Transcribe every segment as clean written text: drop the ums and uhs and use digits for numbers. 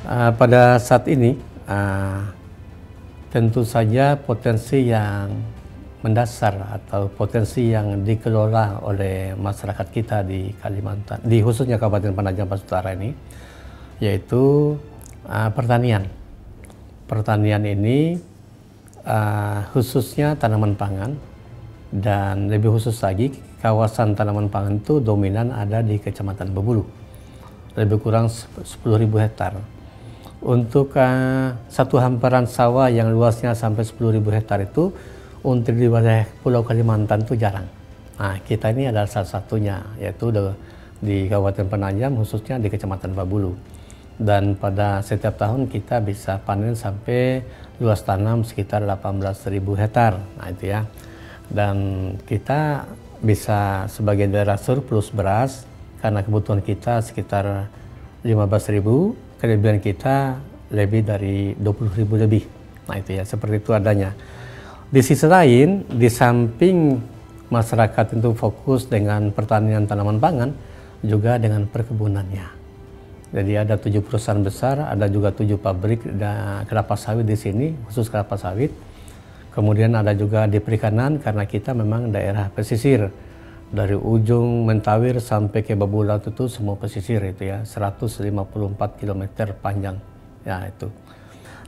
Pada saat ini tentu saja potensi yang mendasar atau potensi yang dikelola oleh masyarakat kita di Kalimantan, di khususnya Kabupaten Penajam Pasir Utara ini, yaitu pertanian. Pertanian ini khususnya tanaman pangan, dan lebih khusus lagi kawasan tanaman pangan itu dominan ada di Kecamatan Bebulu, lebih kurang 10.000 hektar. Untuk satu hamparan sawah yang luasnya sampai 10.000 hektar itu untuk di wilayah Pulau Kalimantan itu jarang. Nah, kita ini adalah salah satunya, yaitu di Kabupaten Penajam, khususnya di Kecamatan Bebulu. Dan pada setiap tahun kita bisa panen sampai luas tanam sekitar 18.000 hektar. Nah, itu ya. Dan kita bisa sebagai daerah surplus beras karena kebutuhan kita sekitar 15.000, kelebihan kita lebih dari 20.000 lebih. Nah, itu ya, seperti itu adanya. Di sisi lain, di samping masyarakat itu fokus dengan pertanian tanaman pangan, juga dengan perkebunannya. Jadi ada 7 perusahaan besar, ada juga 7 pabrik kelapa sawit di sini, khusus kelapa sawit. Kemudian ada juga di perikanan, karena kita memang daerah pesisir. Dari ujung Mentawir sampai ke Babulat itu semua pesisir itu ya, 154 km panjang ya itu.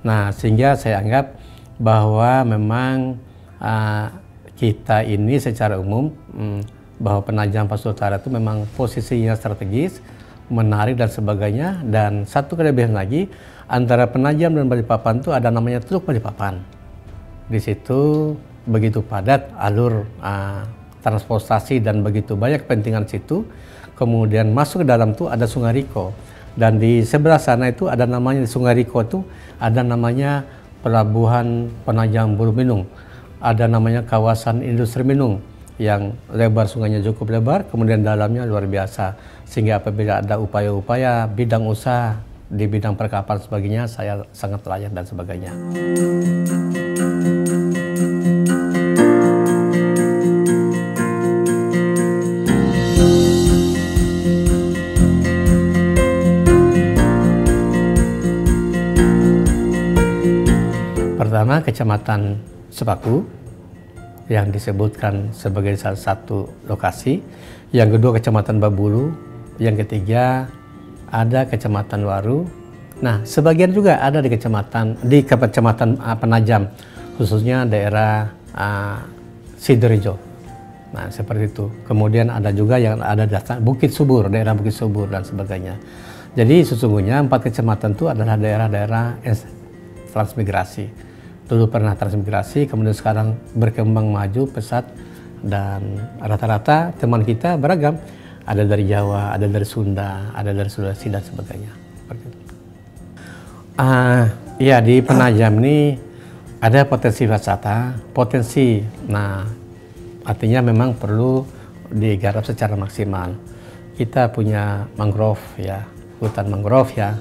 Nah, sehingga saya anggap bahwa memang kita ini secara umum bahwa Penajam Pasir Utara itu memang posisinya strategis, menarik dan sebagainya. Dan satu kelebihan lagi, antara Penajam dan Balikpapan itu ada namanya Teluk Balikpapan. Di situ begitu padat alur transportasi dan begitu banyak kepentingan situ. Kemudian masuk ke dalam tuh ada Sungai Riko, dan di sebelah sana itu ada namanya, di Sungai Riko itu ada namanya Pelabuhan Penajam Bulu Minung, ada namanya kawasan industri Minung yang lebar sungainya cukup lebar, kemudian dalamnya luar biasa, sehingga apabila ada upaya-upaya bidang usaha di bidang perkapalan sebagainya, saya sangat layak dan sebagainya. Pertama, Kecamatan Sepaku yang disebutkan sebagai salah satu lokasi. Yang kedua, Kecamatan Bebulu. Yang ketiga, ada Kecamatan Waru. Nah, sebagian juga ada di Kecamatan Penajam, khususnya daerah Sidorejo. Nah, seperti itu. Kemudian ada juga yang ada Bukit Subur, daerah Bukit Subur dan sebagainya. Jadi sesungguhnya 4 kecamatan itu adalah daerah-daerah transmigrasi. Dulu pernah transmigrasi, kemudian sekarang berkembang maju pesat, dan rata-rata teman kita beragam. Ada dari Jawa, ada dari Sunda, ada dari Sulawesi dan sebagainya. Ya, di Penajam ini ada potensi wisata, potensi. Nah, artinya memang perlu digarap secara maksimal. Kita punya mangrove ya, hutan mangrove ya.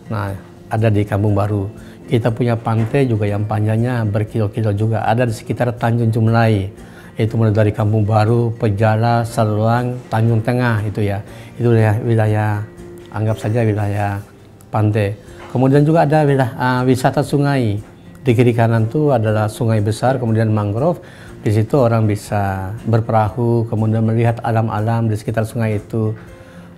Nah, ada di Kampung Baru. Kita punya pantai juga yang panjangnya berkilo-kilo juga, ada di sekitar Tanjung Jumlai. Itu mulai dari Kampung Baru, Pejala, Saluang, Tanjung Tengah itu ya. Itu wilayah, anggap saja wilayah pantai. Kemudian juga ada wilayah wisata sungai. Di kiri kanan itu adalah sungai besar, kemudian mangrove. Di situ orang bisa berperahu, kemudian melihat alam-alam di sekitar sungai itu.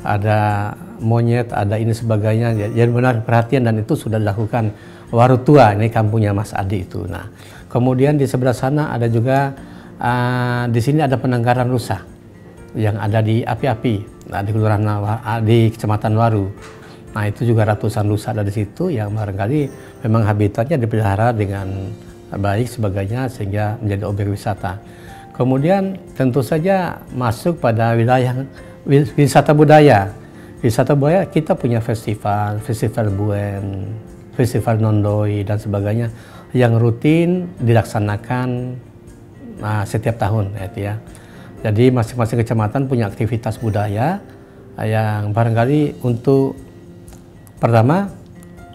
Ada monyet, ada ini sebagainya. Jadi benar perhatian, dan itu sudah dilakukan. Waru Tua, ini kampungnya Mas Adi itu. Nah, kemudian di sebelah sana ada juga di sini ada penangkaran rusa yang ada di Api-Api, nah, di kelurahan di Kecamatan Waru. Nah, itu juga ratusan rusa ada di situ yang barangkali memang habitatnya dipelihara dengan baik sebagainya, sehingga menjadi objek wisata. Kemudian tentu saja masuk pada wilayah wisata budaya. Wisata budaya kita punya festival Buen, Festival Nondoi dan sebagainya yang rutin dilaksanakan setiap tahun ya. Jadi masing-masing kecamatan punya aktivitas budaya yang barangkali untuk pertama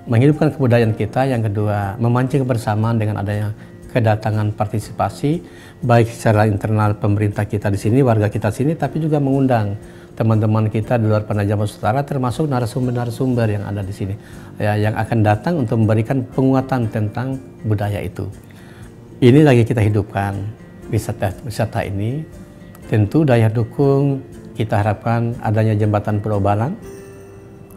menghidupkan kebudayaan kita, yang kedua memancing kebersamaan dengan adanya kedatangan partisipasi baik secara internal pemerintah kita di sini, warga kita sini, tapi juga mengundang teman-teman kita di luar Penajam Pasir Utara, termasuk narasumber-narasumber yang ada di sini, ya, yang akan datang untuk memberikan penguatan tentang budaya itu. Ini lagi kita hidupkan wisata ini. Tentu daya dukung kita harapkan adanya jembatan Pulau Balang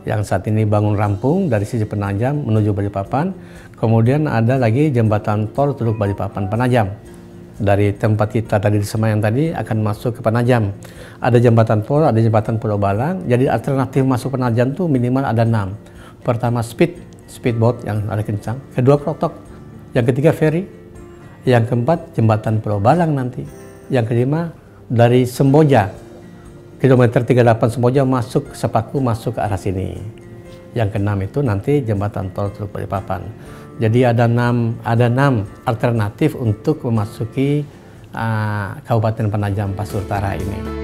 yang saat ini bangun rampung dari sisi Penajam menuju Balikpapan. Kemudian ada lagi jembatan tol Teluk Balikpapan Penajam. Dari tempat kita tadi di Semayang tadi akan masuk ke Penajam. Ada jembatan tol, ada jembatan Pulau Balang. Jadi alternatif masuk Penajam tuh minimal ada 6. Pertama speedboat yang ada kencang. Kedua protok. Yang ketiga ferry. Yang keempat jembatan Pulau Balang nanti. Yang kelima dari Semboja, kilometer 38 Semboja masuk Sepaku, masuk ke arah sini. Yang keenam itu nanti jembatan tol Teluk Balikpapan. Jadi ada 6 alternatif untuk memasuki Kabupaten Penajam Pasir Utara ini.